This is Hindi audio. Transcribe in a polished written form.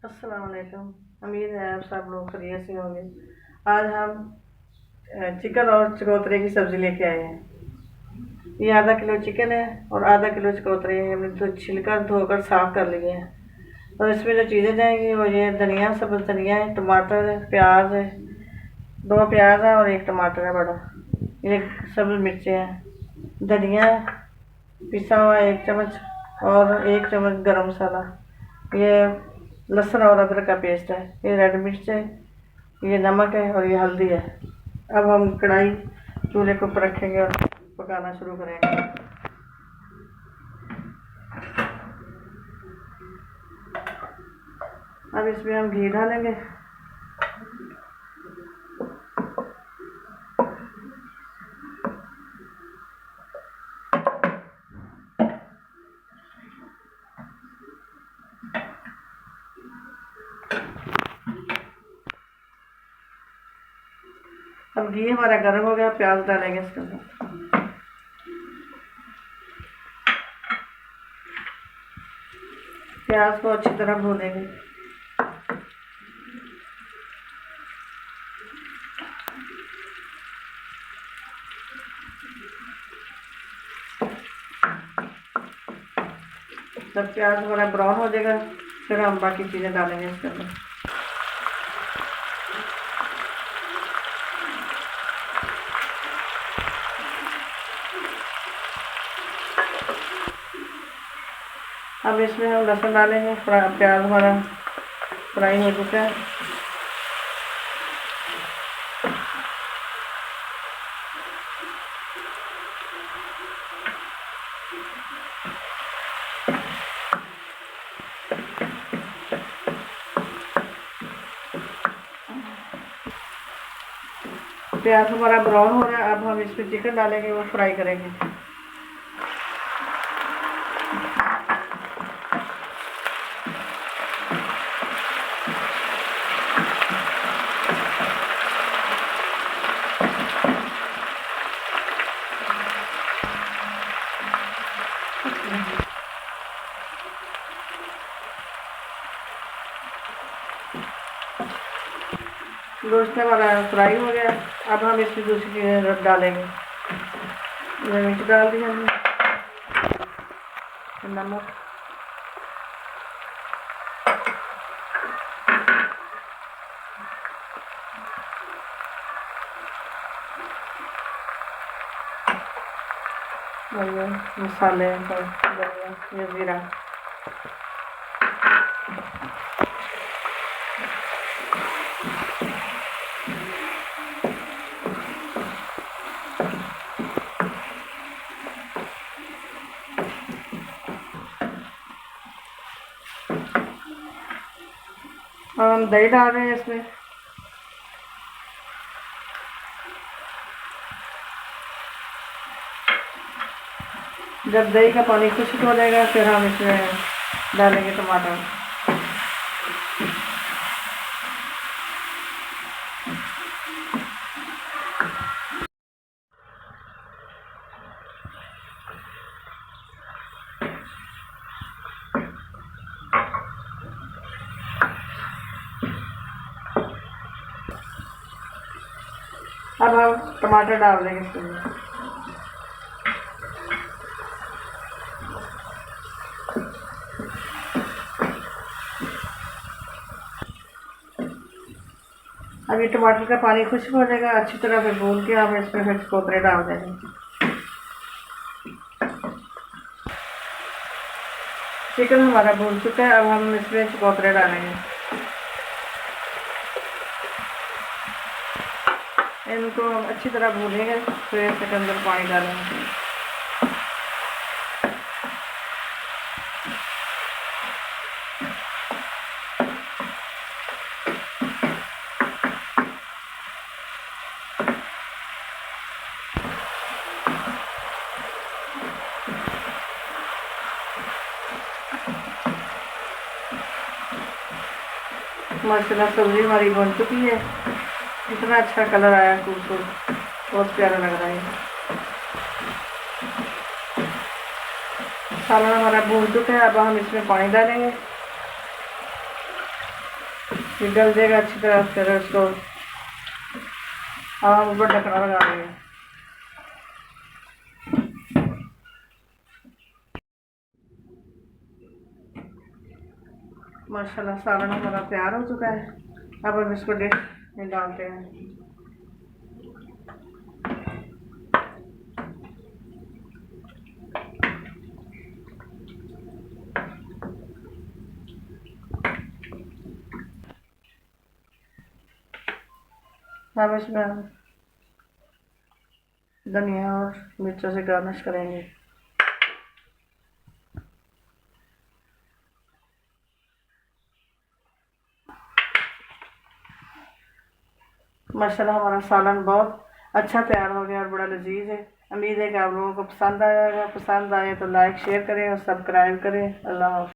अस्सलाम वालेकुम। उम्मीद है आप सब लोग खैरियत से होंगे। आज हम चिकन और चकोतरे की सब्ज़ी लेके आए हैं। ये आधा किलो चिकन है और आधा किलो चकोतरे हैं। हमने तो छिलकर धोकर साफ़ कर लिए हैं। और इसमें जो चीज़ें जाएंगी वो ये धनिया, सब्ज़ धनिया है, टमाटर है, प्याज है, 2 प्याज है और 1 टमाटर है बड़ा, 1 सब्ज़ मिर्चें हैं, धनिया पिसा हुआ 1 चम्मच और 1 चम्मच गरम मसाला, ये लहसुन और अदरक का पेस्ट है, ये रेड मिर्च है, ये नमक है और ये हल्दी है। अब हम कढ़ाई चूल्हे के ऊपर रखेंगे और पकाना शुरू करेंगे। अब इसमें हम घी डालेंगे। अब घी हमारा गर्म हो गया, प्याज डालेंगे इसके अंदर। प्याज को अच्छी तरह भूनेंगे। जब प्याज हमारा ब्राउन हो जाएगा फिर हम बाकी चीज़ें डालेंगे इसके अंदर। अब इसमें हम लहसुन डालेंगे। प्याज हमारा फ्राई हो चुका है। प्याज हमारा ब्राउन हो रहा है। अब हम इसमें चिकन डालेंगे, वो फ्राई करेंगे। गोश्त हमारा फ्राई हो गया। अब हम इसमें दूसरी चीज़ें डालेंगे। मिर्च डाल दी हमने, नमक, और ये मसाले, ये ज़ीरा। और हम दही डाल रहे हैं इसमें। जब दही का पानी खुश्क हो जाएगा फिर हम इसमें डालेंगे टमाटर। अब हम टमाटर डाल देंगे इसमें। अब ये टमाटर का पानी खुश्क हो जाएगा, अच्छी तरह से भून के हम इसमें फिर चकोतरे डाल देंगे। चिकन हमारा भून चुका है। अब हम इसमें चकोतरे डालेंगे। इनको हम अच्छी तरह भूनेंगे, फिर इसके अंदर पानी डालेंगे। माशाल्लाह सब्ज़ी हमारी बन चुकी है। इतना अच्छा कलर आया, खूबसूरत, बहुत प्यारा लग रहा है। सालन हमारा भून चुका है। अब हम इसमें पानी डालेंगे। ये गल जाएगा अच्छी तरह, फिर उसको हम ऊपर ढकना लगा देंगे। माशाल्लाह सालन हमारा तैयार हो चुका है। अब हम इसको डिश में डालते हैं। अब इसमें हम धनिया और मिर्चों से गार्निश करेंगे। माशाल्लाह हमारा सालन बहुत अच्छा तैयार हो गया और बड़ा लजीज है। उम्मीद है कि आप लोगों को पसंद आया होगा। पसंद आए तो लाइक शेयर करें और सब्सक्राइब करें। अल्लाह हाफ़िज़।